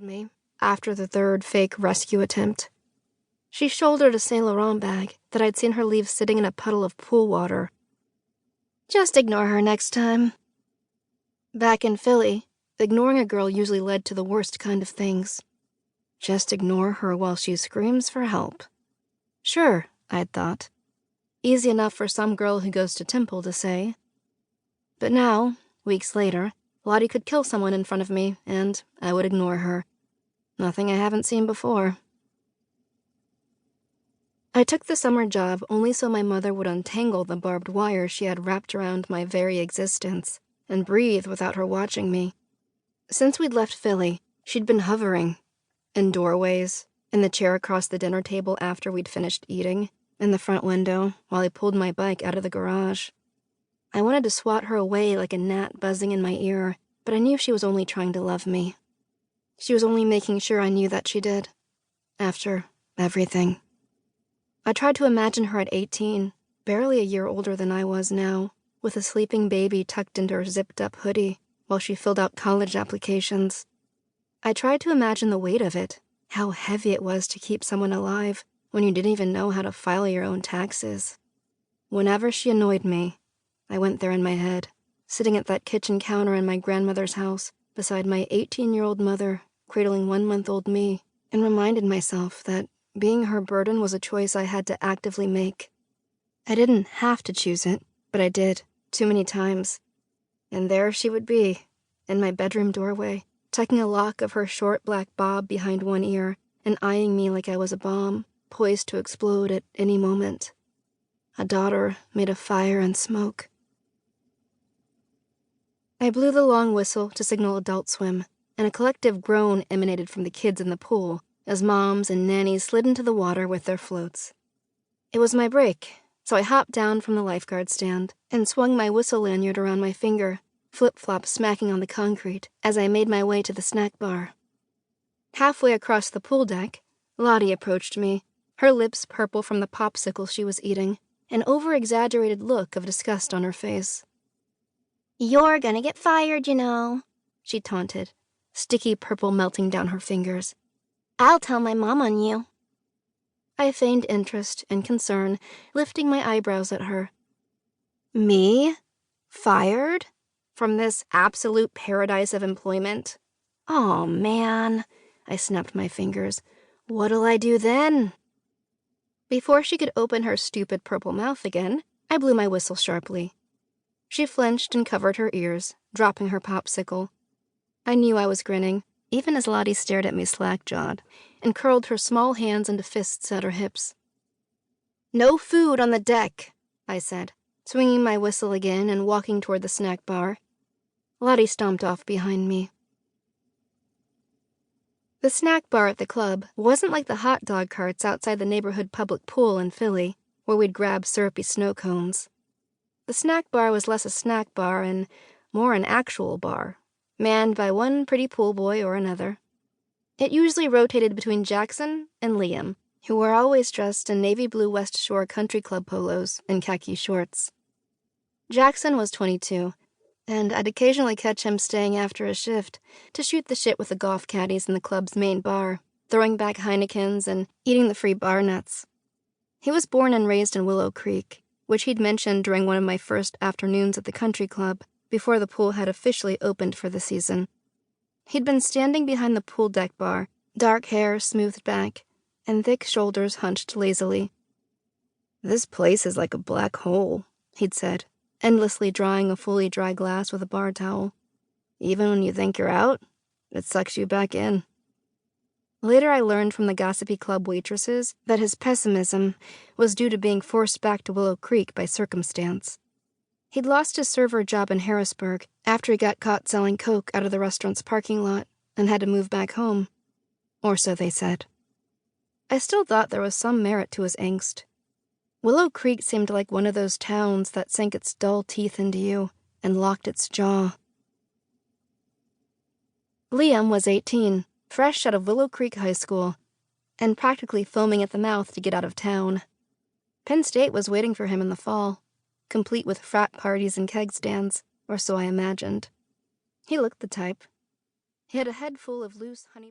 me after the third fake rescue attempt. She shouldered a Saint Laurent bag that I'd seen her leave sitting in a puddle of pool water. Just ignore her next time. Back in Philly, ignoring a girl usually led to the worst kind of things. Just ignore her while she screams for help. Sure, I'd thought. Easy enough for some girl who goes to Temple to say. But now, weeks later, Lottie could kill someone in front of me, and I would ignore her. Nothing I haven't seen before. I took the summer job only so my mother would untangle the barbed wire she had wrapped around my very existence and breathe without her watching me. Since we'd left Philly, she'd been hovering. In doorways, in the chair across the dinner table after we'd finished eating, in the front window while I pulled my bike out of the garage. I wanted to swat her away like a gnat buzzing in my ear, but I knew she was only trying to love me. She was only making sure I knew that she did. After everything. I tried to imagine her at 18, barely a year older than I was now, with a sleeping baby tucked into her zipped-up hoodie while she filled out college applications. I tried to imagine the weight of it, how heavy it was to keep someone alive when you didn't even know how to file your own taxes. Whenever she annoyed me, I went there in my head, sitting at that kitchen counter in my grandmother's house beside my 18-year-old mother cradling 1-month-old me, and reminded myself that being her burden was a choice I had to actively make. I didn't have to choose it, but I did, too many times. And there she would be, in my bedroom doorway, tucking a lock of her short black bob behind one ear and eyeing me like I was a bomb, poised to explode at any moment. A daughter made of fire and smoke. I blew the long whistle to signal Adult Swim, and a collective groan emanated from the kids in the pool as moms and nannies slid into the water with their floats. It was my break, so I hopped down from the lifeguard stand and swung my whistle lanyard around my finger, flip-flops smacking on the concrete as I made my way to the snack bar. Halfway across the pool deck, Lottie approached me, her lips purple from the popsicle she was eating, an over-exaggerated look of disgust on her face. "You're gonna get fired, you know," she taunted, sticky purple melting down her fingers. "I'll tell my mom on you." I feigned interest and concern, lifting my eyebrows at her. Me? Fired? From this absolute paradise of employment? Oh, man, I snapped my fingers. What'll I do then? Before she could open her stupid purple mouth again, I blew my whistle sharply. She flinched and covered her ears, dropping her popsicle. I knew I was grinning, even as Lottie stared at me slack-jawed, and curled her small hands into fists at her hips. "No food on the deck," I said, swinging my whistle again and walking toward the snack bar. Lottie stomped off behind me. The snack bar at the club wasn't like the hot dog carts outside the neighborhood public pool in Philly, where we'd grab syrupy snow cones. The snack bar was less a snack bar and more an actual bar, manned by one pretty pool boy or another. It usually rotated between Jackson and Liam, who were always dressed in navy blue West Shore country club polos and khaki shorts. Jackson was 22, and I'd occasionally catch him staying after his shift to shoot the shit with the golf caddies in the club's main bar, throwing back Heinekens and eating the free bar nuts. He was born and raised in Willow Creek, which he'd mentioned during one of my first afternoons at the country club, before the pool had officially opened for the season. He'd been standing behind the pool deck bar, dark hair smoothed back, and thick shoulders hunched lazily. "This place is like a black hole," he'd said, endlessly drying a fully dry glass with a bar towel. "Even when you think you're out, it sucks you back in." Later I learned from the gossipy club waitresses that his pessimism was due to being forced back to Willow Creek by circumstance. He'd lost his server job in Harrisburg after he got caught selling coke out of the restaurant's parking lot and had to move back home. Or so they said. I still thought there was some merit to his angst. Willow Creek seemed like one of those towns that sank its dull teeth into you and locked its jaw. Liam was 18, fresh out of Willow Creek High School, and practically foaming at the mouth to get out of town. Penn State was waiting for him in the fall, complete with frat parties and keg stands, or so I imagined. He looked the type. He had a head full of loose honey...